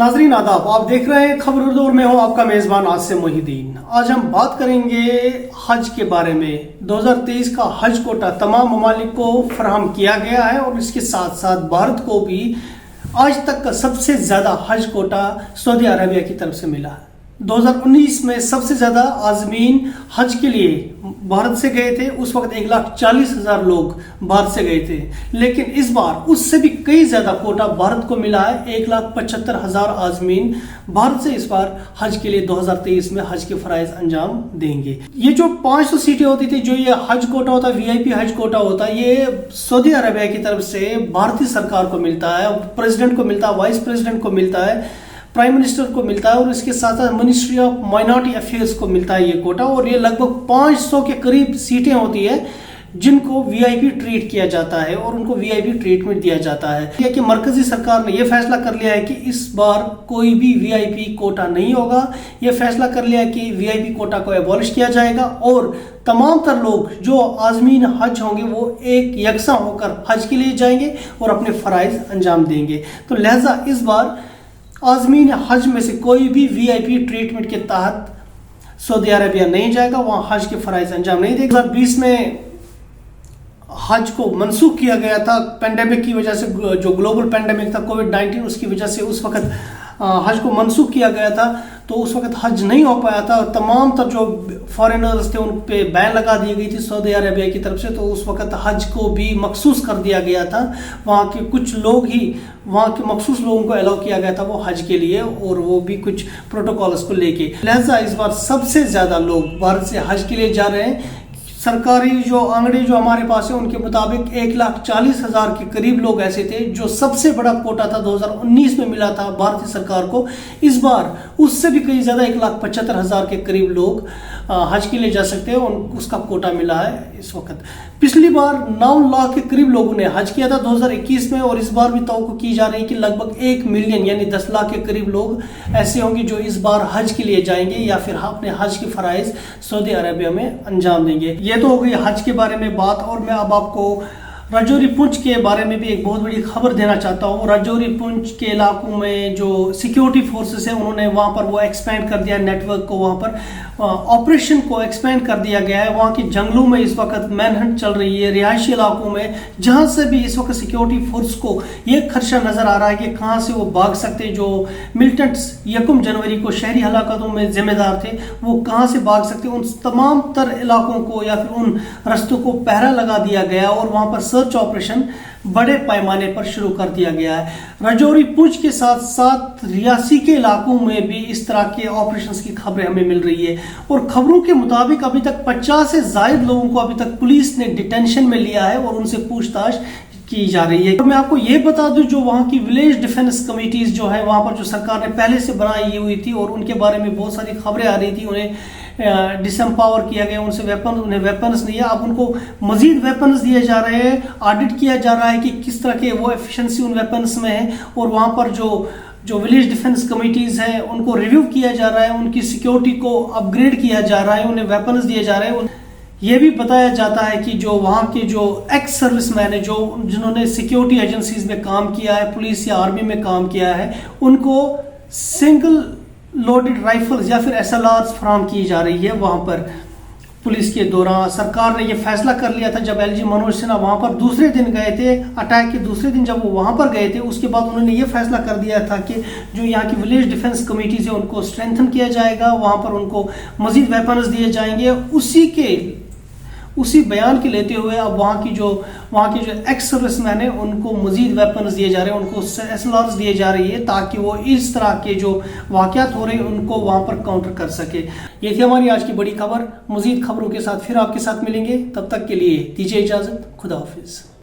नाजरीन आदाब, आप देख रहे हैं खबर उर्दू और मैं हूं आपका मेज़बान आसिम मोहिद्दीन। आज हम बात करेंगे हज के बारे में। 2023 का हज कोटा तमाम ममालिक को फराहम किया गया है और इसके साथ साथ भारत को भी आज तक का सबसे ज़्यादा हज कोटा सऊदी अरबिया की तरफ से मिला है। 2019 में सबसे ज़्यादा आज़मीन हज के लिए भारत से गए थे। उस वक्त 1,40,000 लोग भारत से गए थे, लेकिन इस बार उससे भी कई ज़्यादा कोटा भारत को मिला है। 1,75,000 आज़मीन भारत से इस बार हज के लिए 2023 में हज के फ़राइज़ अंजाम देंगे। ये जो 500 सीटें होती थी, जो ये हज कोटा होता है, VIP हज कोटा होता है, ये सऊदी अरबिया की तरफ से भारतीय सरकार को मिलता है, प्रेसिडेंट को मिलता है, वाइस प्रेसिडेंट को मिलता है, प्राइम मिनिस्टर को मिलता है और इसके साथ साथ मिनिस्ट्री ऑफ माइनॉरिटी अफेयर्स को मिलता है ये कोटा। और ये लगभग 500 के करीब सीटें होती है जिनको VIP ट्रीट किया जाता है और उनको VIP ट्रीटमेंट दिया जाता है। यह कि मरकजी सरकार ने यह फैसला कर लिया है कि इस बार कोई भी VIP कोटा नहीं होगा। यह फैसला कर लिया है कि VIP कोटा को एबॉलिश किया जाएगा और तमाम तर लोग जो आज़मीन हज होंगे वो एक यकसा होकर हज के लिए जाएंगे और अपने फ़राइज़ अंजाम देंगे। तो लिहाजा इस बार आज़मीन हज में से कोई भी VIP ट्रीटमेंट के तहत सऊदी अरबिया नहीं जाएगा, वहाँ हज के फ़राइज़ अंजाम नहीं देगा। 2020 में हज को मनसूख किया गया था पेंडेमिक की वजह से, जो ग्लोबल पेंडेमिक था कोविड-19, उसकी वजह से उस वक्त हज को मनसूख किया गया था, तो उस वक्त हज नहीं हो पाया था। तमाम तर जो फॉरेनर्स थे उन पे बैन लगा दी गई थी सऊदी अरबिया की तरफ से, तो उस वक्त हज को भी मखसूस कर दिया गया था। वहाँ के कुछ लोग ही, वहाँ के मखसूस लोगों को अलाउ किया गया था वो हज के लिए, और वो भी कुछ प्रोटोकॉल्स को लेके। लिहाजा इस बार सबसे ज़्यादा लोग भारत से हज के लिए जा रहे हैं। सरकारी जो आंकड़े जो हमारे पास है उनके मुताबिक 1,40,000 के करीब लोग ऐसे थे, जो सबसे बड़ा कोटा था 2019 में मिला था भारतीय सरकार को। इस बार उससे भी कई ज़्यादा 1,75,000 के करीब लोग हज के लिए जा सकते हैं, उसका कोटा मिला है इस वक्त। पिछली बार 9 लाख के करीब लोगों ने हज किया था 2021 में, और इस बार भी तवक्को की जा रही है कि लगभग 1 मिलियन यानी 10 लाख के करीब लोग ऐसे होंगे जो इस बार हज के लिए जाएंगे या फिर अपने हज के फ़राइज़ सऊदी अरबिया में अंजाम देंगे। ये तो हो गई हज के बारे में बात, और मैं अब आपको राजौरी पुंछ के बारे में भी एक बहुत बड़ी खबर देना चाहता हूँ। राजौरी पुंछ के इलाकों में जो सिक्योरिटी फोर्सेस हैं, उन्होंने वहाँ पर वो एक्सपेंड कर दिया नेटवर्क को, वहाँ पर ऑपरेशन को एक्सपेंड कर दिया गया है। वहाँ के जंगलों में इस वक्त मैनहंट चल रही है, रिहायशी इलाकों में, जहाँ से भी इस वक्त सिक्योरिटी फोर्स को ये खदशा नज़र आ रहा है कि कहाँ से वो भाग सकते हैं। जो मिलिटेंट्स 1 जनवरी को शहरी हलाकतों में जिम्मेदार थे, वो कहाँ से भाग सकते हैं, उन तमाम तर इलाकों को या फिर उन रस्तों को पहरा लगा दिया गया और वहाँ पर सर्च ऑपरेशन बड़े पैमाने पर शुरू कर दिया गया है। राजौरी पुंछ के साथ साथ रियासी के इलाकों में भी इस तरह के ऑपरेशंस की खबरें हमें मिल रही है, और खबरों के मुताबिक अभी तक 50 से ज़ायद लोगों को अभी तक पुलिस ने डिटेंशन में लिया है और उनसे पूछताछ की जा रही है। और मैं आपको ये बता दूं, जो वहाँ की विलेज डिफेंस कमेटीज जो है वहाँ पर, जो सरकार ने पहले से बनाई हुई थी और उनके बारे में बहुत सारी खबरें आ रही थी, उन्हें डिसएम्पावर किया गया, उन्हें वेपन्स दिया। अब उनको मजीद वेपन्स दिए जा रहे हैं। ऑडिट किया जा रहा है कि किस तरह के वो एफिशिएंसी उन वेपन्स में है, और वहाँ पर जो विलेज डिफेंस कमेटीज हैं उनको रिव्यू किया जा रहा है, उनकी सिक्योरिटी को अपग्रेड किया जा रहा है, उन्हें वेपन्स दिए जा रहे हैं। ये भी बताया जाता है कि जो वहाँ के जो एक्स सर्विसमैन है, जिन्होंने सिक्योरिटी एजेंसीज में काम किया है, पुलिस या आर्मी में काम किया है, उनको सिंगल लोडेड राइफल्स या फिर SLRs फराहम की जा रही है वहाँ पर पुलिस के दौरान। सरकार ने यह फैसला कर लिया था जब LG मनोज सिन्हा वहाँ पर दूसरे दिन गए थे, अटैक के दूसरे दिन जब वो वहाँ पर गए थे, उसके बाद उन्होंने ये फैसला कर दिया था कि जो यहाँ की विलेज डिफेंस कमेटीज है उनको स्ट्रेंथन किया जाएगा, वहाँ पर उनको मजीद वेपन्स दिए जाएंगे। उसी बयान के लेते हुए अब वहाँ के जो एक्स सर्विसमैन है उनको मजीद वेपन्स दिए जा रहे हैं, उनको SLRs दिए जा रही है, ताकि वो इस तरह के जो वाक़यात हो रहे हैं उनको वहाँ पर काउंटर कर सके। ये थी हमारी आज की बड़ी खबर। मजीद खबरों के साथ फिर आपके साथ मिलेंगे, तब तक के लिए दीजिए इजाज़त। खुदा हाफिज़।